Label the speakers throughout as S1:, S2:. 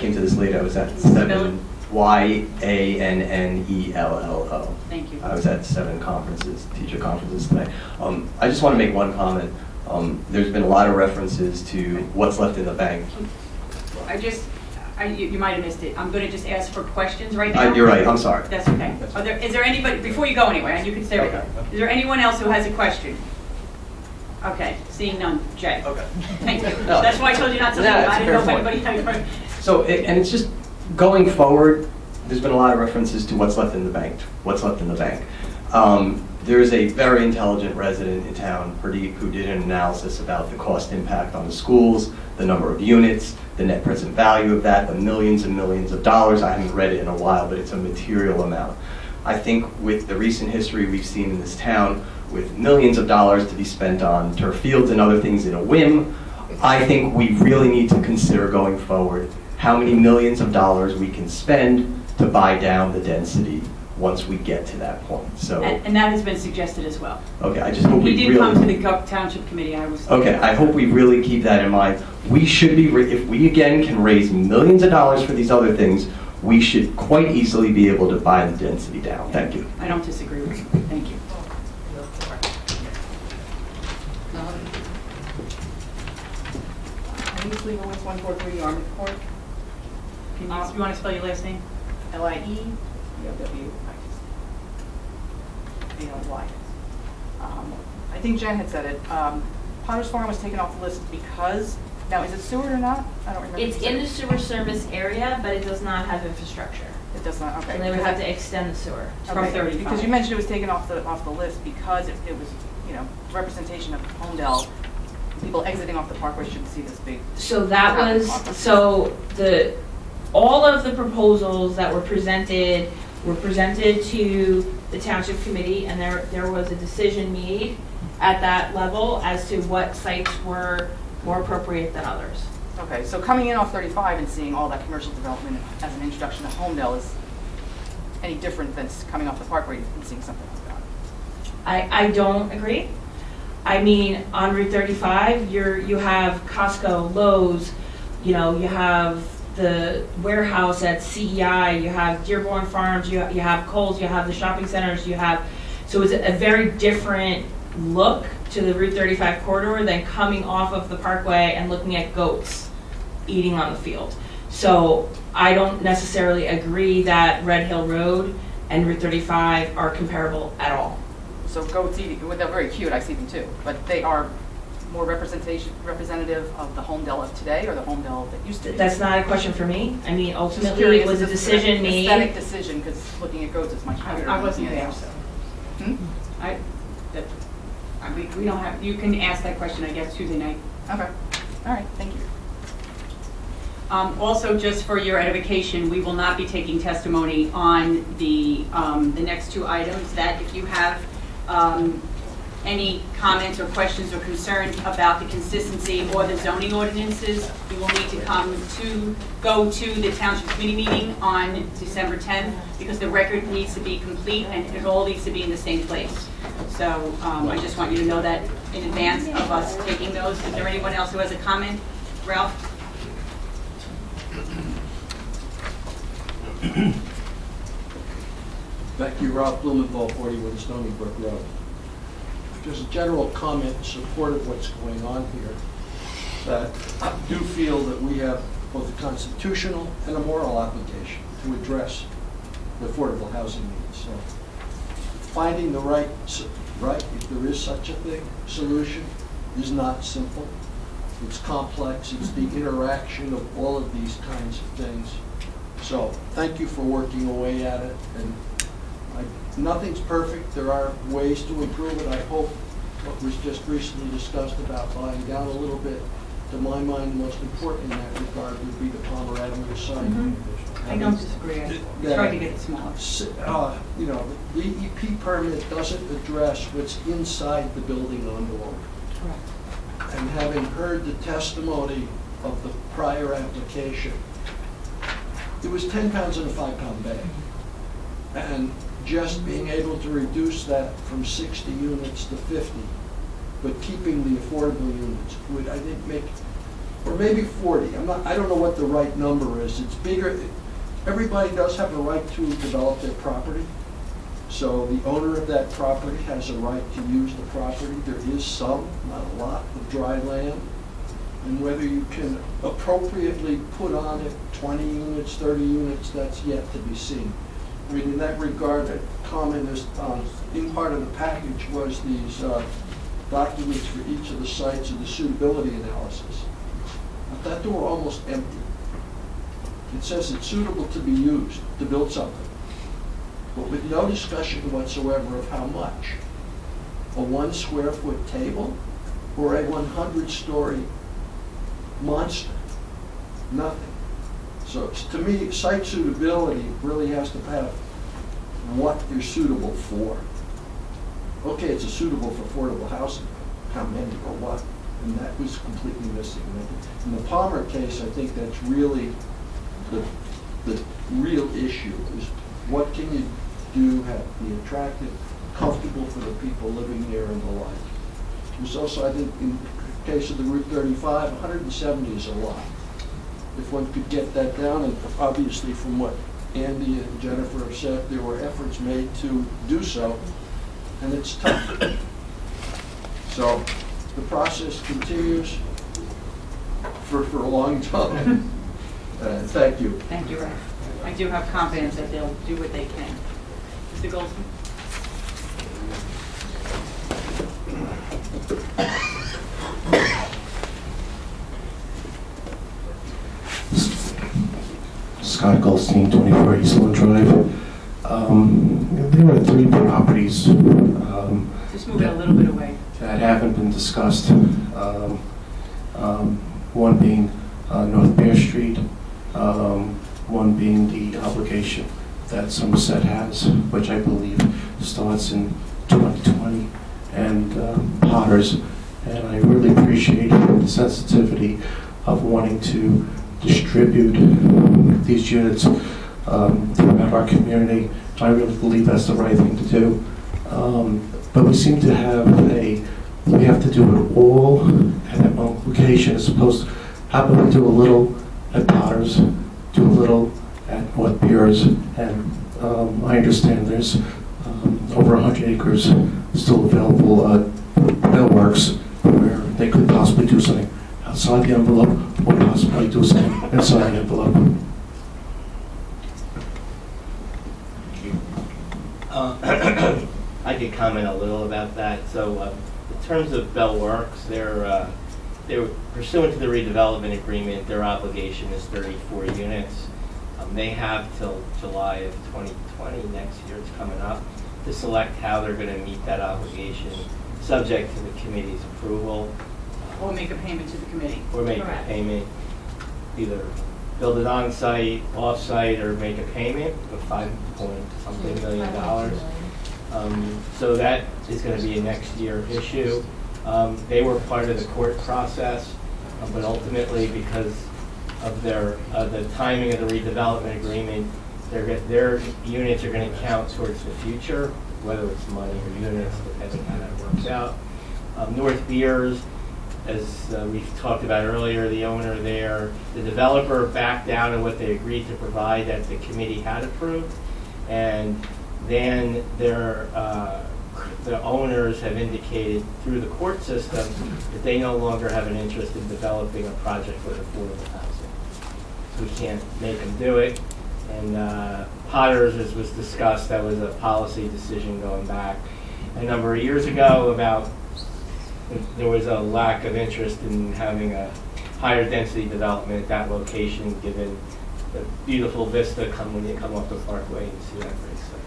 S1: came to this late. I was at 7 YANNELLO.
S2: Thank you.
S1: I was at 7 conferences, teacher conferences tonight. I just want to make one comment. There's been a lot of references to what's left in the bank.
S2: You might have missed it. I'm going to just ask for questions right now.
S1: You're right. I'm sorry.
S2: That's okay. Is there anybody, before you go anywhere, and you can stay right there, is there anyone else who has a question? Okay, seeing none. Jay.
S1: Okay.
S2: Thank you.
S1: No.
S2: That's why I told you not to leave.
S1: No,
S2: I didn't know if
S1: fair
S2: anybody had a question.
S1: So, and it's just going forward, there's been a lot of references to what's left in the bank. What's left in the bank. There's a very intelligent resident in town, Pradeep, who did an analysis about the cost impact on the schools, the number of units, the net present value of that, the millions and millions of dollars. I haven't read it in a while, but it's a material amount. I think with the recent history we've seen in this town, with millions of dollars to be spent on turf fields and other things in a whim, I think we really need to consider going forward how many millions of dollars we can spend to buy down the density once we get to that point. So,
S2: and that has been suggested as well.
S1: Okay, I just hope we really...
S2: He did come to the Township Committee.
S1: Okay, I hope we really keep that in mind. We should be, if we again can raise millions of dollars for these other things, we should quite easily be able to buy the density down. Thank you.
S2: I don't disagree with you. Thank you.
S3: Denise Leibowitz, 143 Army Court.
S2: You want to spell your last name?
S3: LIEBOWALY. I think Jen had said it. Potter's Farm was taken off the list because, now is it sewer or not? I don't remember.
S4: It's in the sewer service area, but it does not have infrastructure.
S3: It does not, okay.
S4: So they would have to extend the sewer.
S2: From 35.
S3: Because you mentioned it was taken off the list because it was, representation of Holmdel. People exiting off the parkway shouldn't see this big.
S4: So that was, all of the proposals that were presented to the Township Committee, and there was a decision made at that level as to what sites were more appropriate than others.
S3: Okay, so coming in off 35 and seeing all that commercial development as an introduction to Holmdel is any different than coming off the parkway and seeing something like that?
S4: I don't agree. I mean, on Route 35, you have Costco, Lowe's, you have the warehouse at CEI, you have Dearborn Farms, you have Kohl's, you have the shopping centers, so it's a very different look to the Route 35 corridor than coming off of the parkway and looking at goats eating on the field. So I don't necessarily agree that Red Hill Road and Route 35 are comparable at all.
S3: So goats eating, well, they're very cute, I see them too, but they are more representative of the Holmdel of today or the Holmdel that used to be?
S4: That's not a question for me. I mean, ultimately, it was a decision made.
S3: Aesthetic decision, because looking at goats is much better.
S2: I wasn't there, so. We don't have, you can ask that question, I guess, Tuesday night.
S3: Okay. All right, thank you.
S2: Also, just for your edification, we will not be taking testimony on the next 2 items. That if you have any comments or questions or concerns about the consistency or the zoning ordinances, you will need to go to the Township Committee meeting on December 10th because the record needs to be complete and it all needs to be in the same place. So I just want you to know that in advance of us taking those. Is there anyone else who has a comment? Ralph?
S5: Thank you, Ralph Blumenthal, 41 Stony Brook Road. Just a general comment in support of what's going on here, that I do feel that we have both a constitutional and a moral obligation to address the affordable housing needs. So finding the right, if there is such a thing, solution is not simple. It's complex. It's the interaction of all of these kinds of things. So thank you for working away at it. And nothing's perfect. There are ways to improve it. I hope what was just recently discussed about buying down a little bit, to my mind, the most important in that regard would be the Palmer Avenue site.
S2: I don't disagree. I tried to get it smaller.
S5: The EP permit doesn't address what's inside the building envelope.
S2: Correct.
S5: And having heard the testimony of the prior application, it was 10 pounds in a 5-pound bag. And just being able to reduce that from 60 units to 50, but keeping the affordable units would, I think, make or maybe 40. I don't know what the right number is. It's bigger. Everybody does have a right to develop their property. So the owner of that property has a right to use the property. There is some, not a lot, of dry land. And whether you can appropriately put on it 20 units, 30 units, that's yet to be seen. I mean, in that regard, a comment is, in part of the package was these documents for each of the sites and the suitability analysis. I thought they were almost empty. It says it's suitable to be used to build something, but with no discussion whatsoever of how much. A 1 square foot table or a 100-story monster? Nothing. So to me, site suitability really has to have what you're suitable for. Okay, it's suitable for affordable housing. How many or what? And that was completely missing. In the Palmer case, I think that's really the real issue is what can you do, be attractive, comfortable for the people living there and the like. There's also, I think, in the case of the Route 35, 170 is a lot. If one could get that down, and obviously from what Andy and Jennifer have said, there were efforts made to do so, and it's tough. So the process continues for a long time. Thank you.
S2: Thank you, Ralph. I do have confidence that they'll do what they can. Mr. Goldsmith?
S6: Scott Goldstein, 24 Eastland Drive. There were 3 properties
S2: Just move it a little bit away.
S6: that haven't been discussed. One being North Bear Street, one being the obligation that Somerset has, which I believe starts in 2020, and Potters. And I really appreciate the sensitivity of wanting to distribute these units throughout our community. I really believe that's the right thing to do. But we seem to have we have to do it all at one location as opposed to, how about we do a little at Potters, do a little at North Piers, and I understand there's over 100 acres still available millworks where they could possibly do something outside the envelope or possibly do something inside the envelope.
S7: I could comment a little about that. So in terms of Bell Works, they're pursuant to the redevelopment agreement, their obligation is 34 units. They have till July of 2020, next year it's coming up, to select how they're going to meet that obligation, subject to the committee's approval.
S2: Or make a payment to the committee.
S7: Or make a payment, either build it on-site, off-site, or make a payment of $5.something million. So that is going to be a next year issue. They were part of the court process, but ultimately, because of the timing of the redevelopment agreement, their units are going to count towards the future, whether it's money or units, depending how that works out. North Beers, as we've talked about earlier, the owner there, the developer backed down on what they agreed to provide that the committee had approved, and then the owners have indicated through the court system that they no longer have an interest in developing a project with affordable housing. So we can't make them do it. And Potters, as was discussed, that was a policy decision going back a number of years ago about there was a lack of interest in having a higher density development at that location, given the beautiful vista when you come off the parkway and see that great site.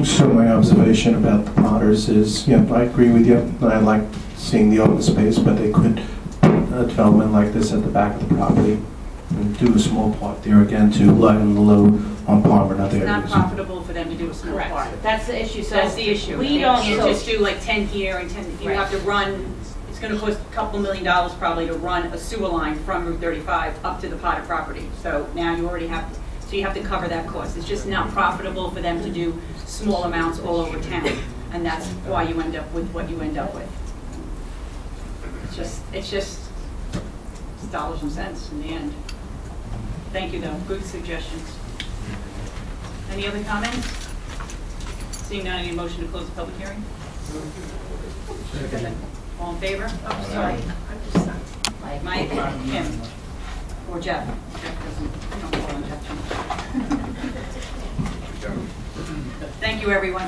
S6: So my observation about the Potters is, yeah, I agree with you. I like seeing the open space, but they could put a development like this at the back of the property and do a small part there again to lighten the load on Palmer and other
S2: It's not
S6: areas.
S2: profitable for them to do a small part.
S4: Correct. That's the issue. So
S2: That's the issue.
S4: We
S2: You
S4: don't.
S2: can't
S4: So
S2: just do like 10 here and 10, you have to run, it's gonna cost a couple $1 million probably to run a sewer line from Route 35 up to the Potter property. So now you already have, so you have to cover that cost. It's just not profitable for them to do small amounts all over town. And that's why you end up with what you end up with. it's just dollars and cents in the end. Thank you, though. Good suggestions. Any other comments? Seeing none, I need a motion to close the public hearing. All in favor? Oh, sorry. Mike, Kim, or Jeff. Jeff doesn't, we don't call him Jeff too much. Thank you, everyone.